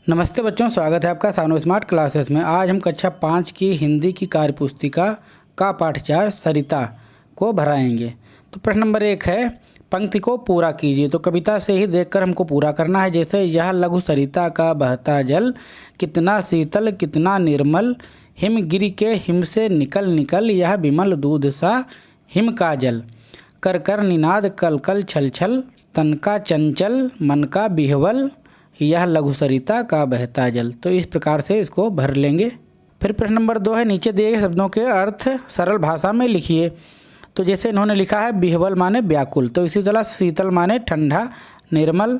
नमस्ते बच्चों, स्वागत है आपका सानो स्मार्ट क्लासेस में। आज हम कक्षा 5 की हिंदी की कार्यपुस्तिका का पाठ 4 सरिता को भराएंगे। तो प्रश्न नंबर 1 है, पंक्ति को पूरा कीजिए। तो कविता से ही देखकर हमको पूरा करना है। जैसे यह लघु सरिता का बहता जल, कितना शीतल कितना निर्मल, हिमगिरि के हिम से निकल निकल, यह विमल दूध सा हिम का जल, कर कर निनाद कल कल छल छल, तन का चंचल मन का बिहवल, यह लघु सरिता का बहता जल। तो इस प्रकार से इसको भर लेंगे। फिर प्रश्न नंबर 2 है, नीचे दिए गए शब्दों के अर्थ सरल भाषा में लिखिए। तो जैसे इन्होंने लिखा है, बिहवल माने व्याकुल, तो इसी तरह शीतल माने ठंडा, निर्मल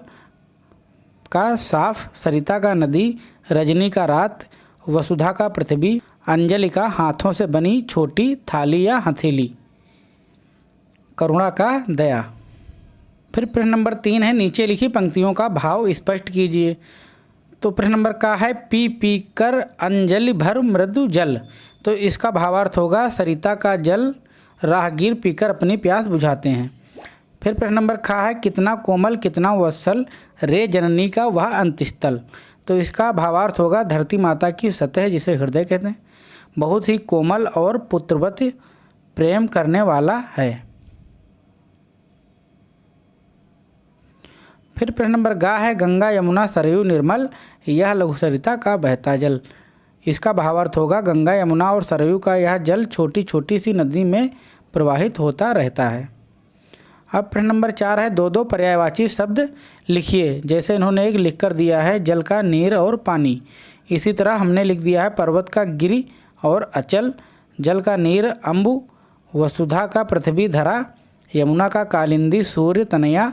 का साफ, सरिता का नदी, रजनी का रात, वसुधा का पृथ्वी, अंजलि का हाथों से बनी छोटी थाली या हथेली, करुणा का दया। फिर प्रश्न नंबर 3 है, नीचे लिखी पंक्तियों का भाव स्पष्ट कीजिए। तो प्रश्न नंबर का है, पी पी कर अंजलि भर मृदु जल। तो इसका भावार्थ होगा, सरिता का जल राहगीर पीकर अपनी प्यास बुझाते हैं। फिर प्रश्न नंबर खा है, कितना कोमल कितना वत्सल, रे जननी का वह अंतस्थल। तो इसका भावार्थ होगा, धरती माता की सतह जिसे हृदय कहते हैं, बहुत ही कोमल और पुत्रवत प्रेम करने वाला है। फिर प्रश्न नंबर गा है, गंगा यमुना सरयू निर्मल, यह लघु सरिता का बहता जल। इसका भावार्थ होगा, गंगा यमुना और सरयू का यह जल छोटी छोटी सी नदी में प्रवाहित होता रहता है। अब प्रश्न नंबर 4 है, दो दो पर्यायवाची शब्द लिखिए। जैसे इन्होंने एक लिख कर दिया है, जल का नीर और पानी। इसी तरह हमने लिख दिया है, पर्वत का गिरि और अचल, जल का नीर अम्बु, वसुधा का पृथ्वी धरा, यमुना का कालिंदी सूर्य तनया,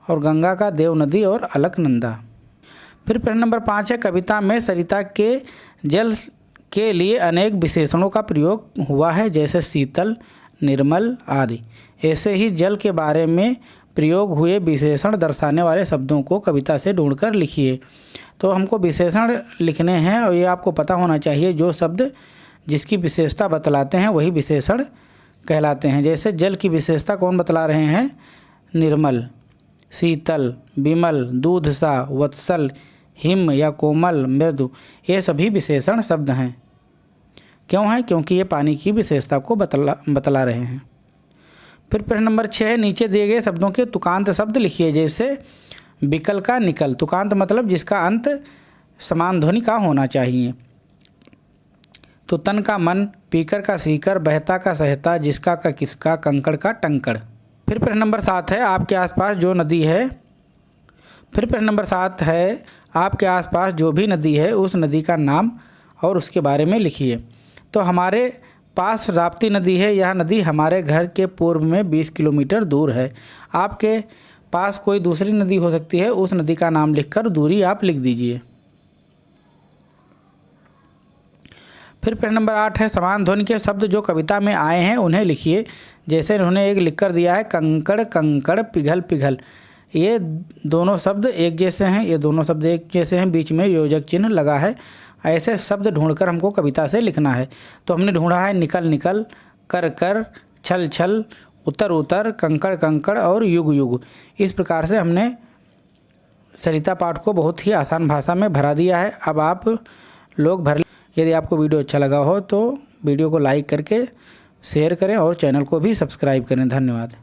और गंगा का देव नदी और अलकनंदा। फिर प्रश्न नंबर 5 है, कविता में सरिता के जल के लिए अनेक विशेषणों का प्रयोग हुआ है, जैसे शीतल, निर्मल आदि। ऐसे ही जल के बारे में प्रयोग हुए विशेषण दर्शाने वाले शब्दों को कविता से ढूंढकर लिखिए। तो हमको विशेषण लिखने हैं और ये आपको पता होना चाहिए, जो शब्द जिसकी विशेषता बतलाते हैं वही विशेषण कहलाते हैं। जैसे जल की विशेषता कौन बतला रहे हैं, निर्मल, शीतल, विमल, दूध सा, वत्सल, हिम या कोमल, मृदु, ये सभी विशेषण शब्द हैं। क्यों हैं? क्योंकि ये पानी की विशेषता को बतला रहे हैं। फिर प्रश्न नंबर 6 है, नीचे दिए गए शब्दों के तुकांत शब्द लिखिए। जैसे विकल का निकल, तुकांत मतलब जिसका अंत समान ध्वनि का होना चाहिए। तो तन का मन, पीकर का सीकर, बहता का सहता, जिसका का किसका, कंकड़ का टंकड़। फिर प्रश्न नंबर 7 है, आपके आसपास जो नदी है। फिर प्रश्न नंबर 7 है, आपके आसपास जो भी नदी है उस नदी का नाम और उसके बारे में लिखिए। तो हमारे पास राप्ती नदी है, यह नदी हमारे घर के पूर्व में 20 किलोमीटर दूर है। आपके पास कोई दूसरी नदी हो सकती है, उस नदी का नाम लिखकर दूरी आप लिख दीजिए। फिर प्रश्न नंबर 8 है, समान ध्वनि के शब्द जो कविता में आए हैं उन्हें लिखिए। जैसे इन्होंने एक लिख कर दिया है, कंकड़ कंकड़, पिघल पिघल। ये दोनों शब्द एक जैसे हैं, ये दोनों शब्द एक जैसे हैं, बीच में योजक चिन्ह लगा है। ऐसे शब्द ढूंढकर हमको कविता से लिखना है। तो हमने ढूंढा है, निकल निकल, कर कर, छल छल, उतर उतर, कंकड़ कंकड़ और युग युग। इस प्रकार से हमने सरिता पाठ को बहुत ही आसान भाषा में भरा दिया है। अब आप लोग भर। यदि आपको वीडियो अच्छा लगा हो तो वीडियो को लाइक करके शेयर करें और चैनल को भी सब्सक्राइब करें। धन्यवाद।